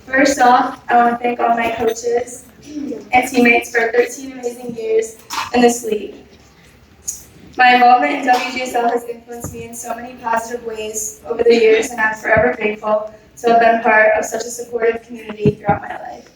First off, I want to thank all my coaches and teammates for 13 amazing years in this league. My involvement in WGSL has influenced me in so many positive ways over the years, and I'm forever grateful to have been part of such a supportive community throughout my life.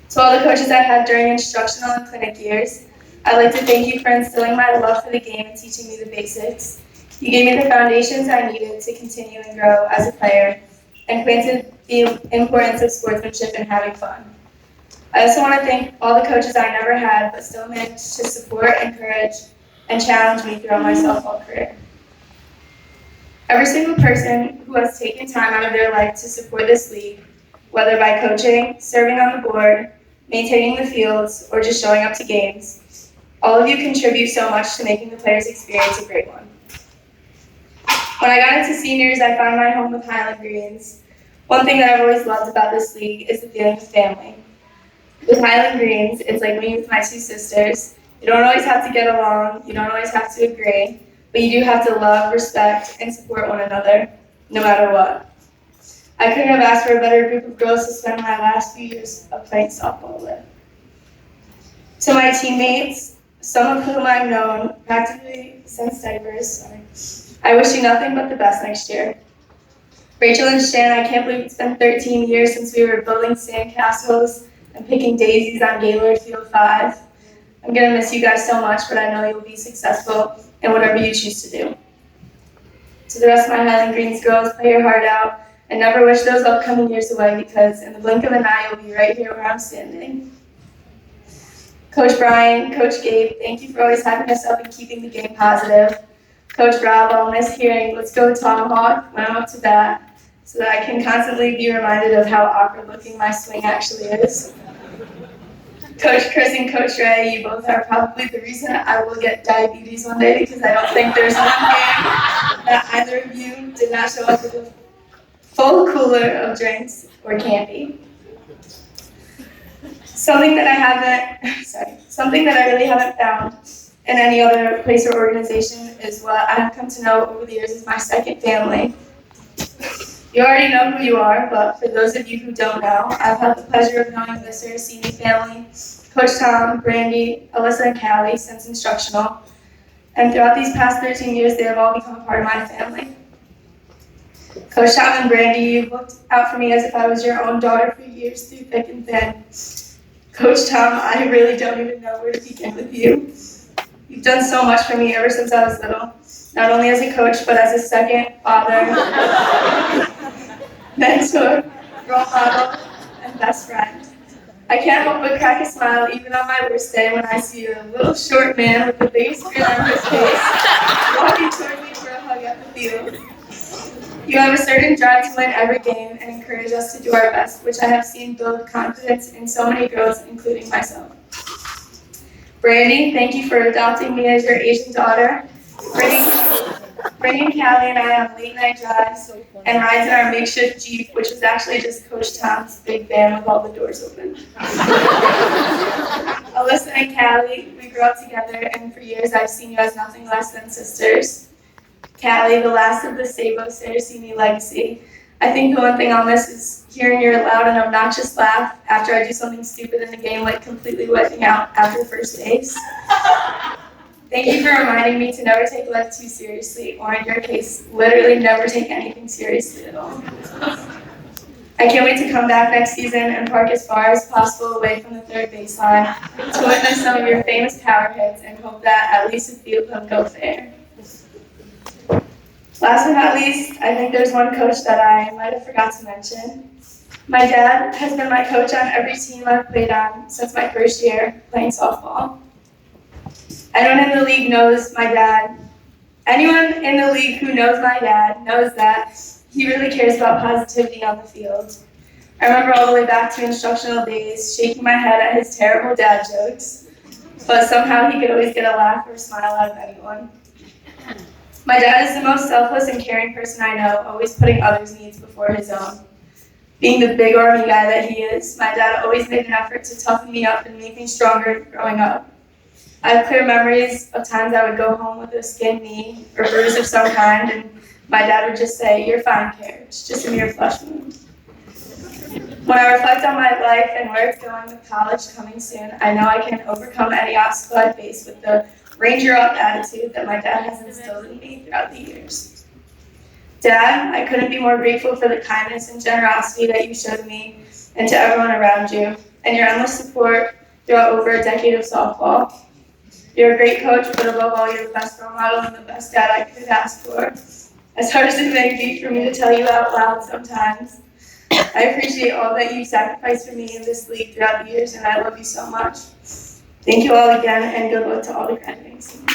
To all the coaches I had during instructional and clinic years, I'd like to thank you for instilling my love for the game and teaching me the basics. You gave me the foundations I needed to continue and grow as a player, and planted the importance of sportsmanship and having fun. I also want to thank all the coaches I never had, but still managed to support, encourage, and challenge me throughout my softball career. Every single person who has taken time out of their life to support this league, whether by coaching, serving on the board, maintaining the fields, or just showing up to games, all of you contribute so much to making the players' experience a great one. When I got into seniors, I found my home with Highland Greens. One thing that I've always loved about this league is the feeling of family. With Highland Greens, it's like me with my two sisters. You don't always have to get along, you don't always have to agree, but you do have to love, respect, and support one another, no matter what. I couldn't have asked for a better group of girls to spend my last few years of playing softball with. To my teammates, some of whom I've known practically since diapers, I wish you nothing but the best next year. Rachel and Shan, I can't believe it's been 13 years since we were building sandcastles and picking daisies on Gaylord Field 5. I'm going to miss you guys so much, but I know you'll be successful in whatever you choose to do. To the rest of my Highland Greens girls, play your heart out and never wish those upcoming years away, because in the blink of an eye, you'll be right here where I'm standing. Coach Brian, Coach Gabe, thank you for always hyping us up and keeping the game positive. Coach Rob, I'll miss hearing "Let's go Tomahawk" when I'm up to bat, so that I can constantly be reminded of how awkward looking my swing actually is. Coach Chris and Coach Ray, you both are probably the reason I will get diabetes one day, because I don't think there's one game that either of you did not show up with a full cooler of drinks or candy. Something that I really haven't found in any other place or organization is what I've come to know over the years as my second family. You already know who you are, but for those of you who don't know, I've had the pleasure of knowing the Saraceni family, Coach Tom, Brandy, Alyssa, and Callie since instructional. And throughout these past 13 years, they have all become a part of my family. Coach Tom and Brandy, you've looked out for me as if I was your own daughter for years through thick and thin. Coach Tom, I really don't even know where to begin with you. You've done so much for me ever since I was little, not only as a coach, but as a second father, mentor, role model, and best friend. I can't help but crack a smile even on my worst day when I see a little short man with the biggest grin on his face walking toward me for a hug at the field. You have a certain drive to win every game and encourage us to do our best, which I have seen build confidence in so many girls, including myself. Brandy, thank you for adopting me as your Asian daughter, bringing Callie and I on late night drives and rides in our makeshift Jeep, which was actually just Coach Tom's big van with all the doors open. Alyssa and Callie, we grew up together, and for years I've seen you as nothing less than sisters. Callie, the last of the Sabo Saraceni legacy. I think the one thing I'll miss is hearing your loud and obnoxious laugh after I do something stupid in the game, like completely wiping out after first base. Thank you for reminding me to never take life too seriously, or in your case, literally never take anything seriously at all. I can't wait to come back next season and park as far as possible away from the third baseline to witness some of your famous power hits and hope that at least a few of them go fair. Last but not least, I think there's one coach that I might have forgot to mention. My dad has been my coach on every team I've played on since my first year playing softball. Anyone in the league knows my dad. Anyone in the league who knows my dad knows that he really cares about positivity on the field. I remember all the way back to instructional days shaking my head at his terrible dad jokes, but somehow he could always get a laugh or a smile out of anyone. My dad is the most selfless and caring person I know, always putting others' needs before his own. Being the big Army guy that he is, my dad always made an effort to toughen me up and make me stronger growing up. I have clear memories of times I would go home with a skinned knee or bruise of some kind, and my dad would just say, "You're fine, Care. It's just a mere flesh wound." When I reflect on my life and where it's going with college coming soon, I know I can overcome any obstacle I face with the ranger up attitude that my dad has instilled in me throughout the years. Dad, I couldn't be more grateful for the kindness and generosity that you showed me and to everyone around you, and your endless support throughout over a decade of softball. You're a great coach, but above all, you're the best role model and the best dad I could ask for. As hard as it may be for me to tell you out loud sometimes, I appreciate all that you sacrificed for me in this league throughout the years, and I love you so much. Thank you all again, and good luck to all the graduating students.